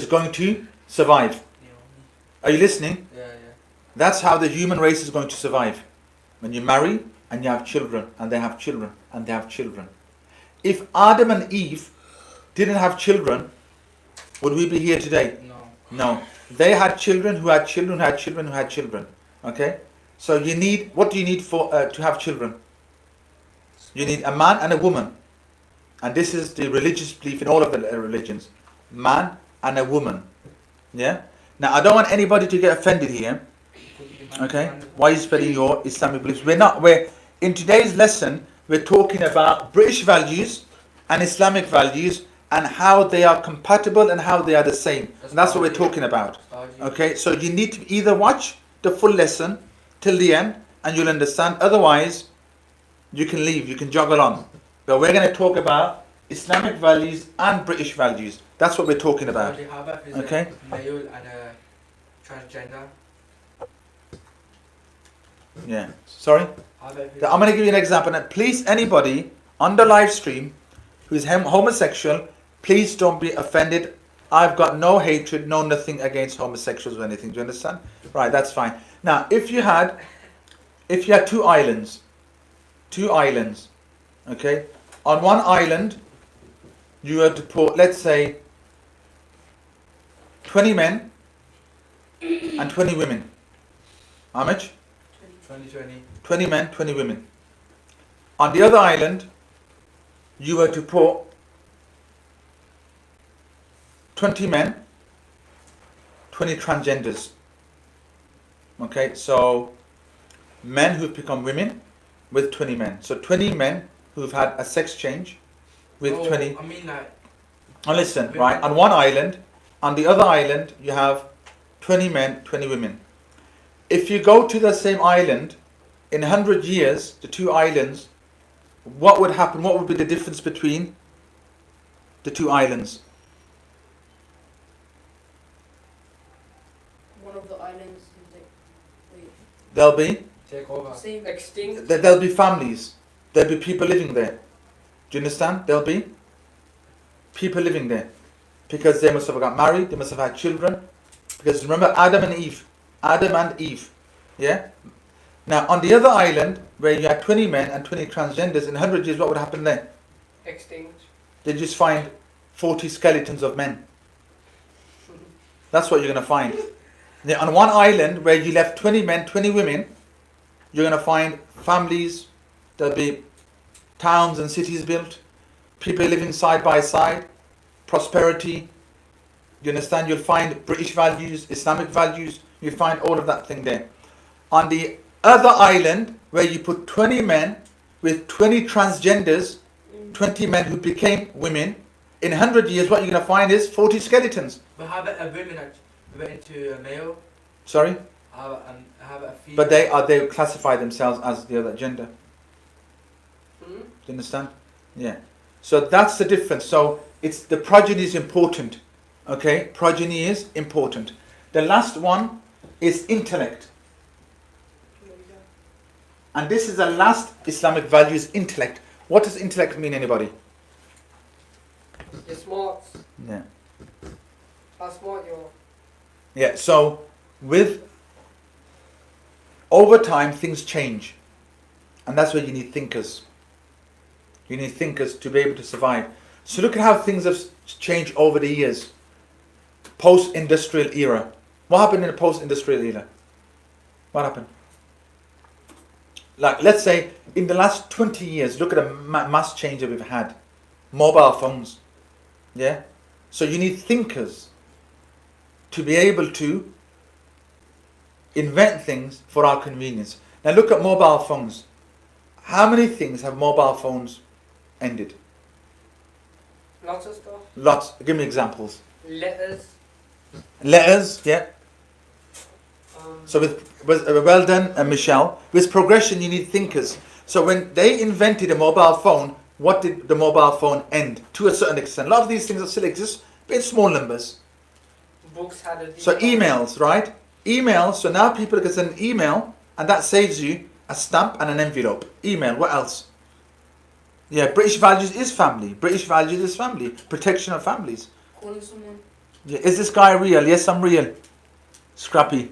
going to survive. Are you listening? Yeah. That's how the human race is going to survive. When you marry and you have children, and they have children, and they have children. If Adam and Eve didn't have children, would we be here today? No. They had children who had children who had children who had children. Okay? So you need, what do you need for to have children? You need a man and a woman. And this is the religious belief in all of the religions. Man and a woman. Yeah? Now I don't want anybody to get offended here. Okay? Why are you spreading your Islamic beliefs? We're in today's lesson, we're talking about British values and Islamic values and how they are compatible and how they are the same. And that's what we're talking about. Okay? So you need to either watch the full lesson till the end and you'll understand. Otherwise, you can leave, you can jog along. But we're going to talk about Islamic values and British values. That's what we're talking about. Okay? Male and a transgender. Yeah. Sorry? I'm going to give you an example. Now, please, anybody on the live stream who is homosexual, please don't be offended. I've got no hatred, no nothing against homosexuals or anything. Do you understand? Right, that's fine. Now, if you had two islands, okay? On one island, you had to put, let's say, 20 men and 20 women. How much? 20 men, 20 women. On the other island, you were to put 20 men, 20 transgenders. Okay, so men who've become women with 20 men. So 20 men who've had a sex change with 20. I mean like... Now listen, right, on one island, on the other island, you have 20 men, 20 women. If you go to the same island, in 100 years, the two islands, what would happen? What would be the difference between the two islands? One of the islands There'll be? Take over. extinct. There'll be families. There'll be people living there. Do you understand? There'll be people living there. Because they must have got married, they must have had children. Because remember Adam and Eve. Yeah? Now on the other island, where you had 20 men and 20 transgenders, in 100 years what would happen there? Extinct. They just find 40 skeletons of men. That's what you're going to find. Now, on one island where you left 20 men, 20 women, you're going to find families, there'll be towns and cities built, people living side by side, prosperity. You understand? You'll find British values, Islamic values, you find all of that thing there. On the other island where you put 20 men with 20 transgenders, 20 men who became women, in 100 years what you're going to find is 40 skeletons. But how about a woman that went into a male? Sorry? How about a female? But they classify themselves as the other gender. Do you understand? Yeah. So that's the difference. So it's the progeny is important. Okay? Progeny is important. The last one is intellect. And this is the last Islamic value, is intellect. What does intellect mean, anybody? You're smart. Yeah. How smart you are. Yeah, so over time things change. And that's where you need thinkers. You need thinkers to be able to survive. So look at how things have changed over the years. Post-industrial era. What happened in the post-industrial era? What happened? Like, let's say, in the last 20 years, look at the mass change that we've had. Mobile phones. Yeah? So you need thinkers to be able to invent things for our convenience. Now look at mobile phones. How many things have mobile phones ended? Lots of stuff. Lots. Give me examples. Letters. Yeah. So well done, Michelle. With progression, you need thinkers. So when they invented a mobile phone, what did the mobile phone end? To a certain extent. A lot of these things that still exist, but in small numbers. Books had a... So emails, right? Emails. So now people can send an email, and that saves you a stamp and an envelope. Email. What else? Yeah, British values is family. British values is family. Protection of families. Calling someone. Is this guy real? Yes, I'm real. Scrappy.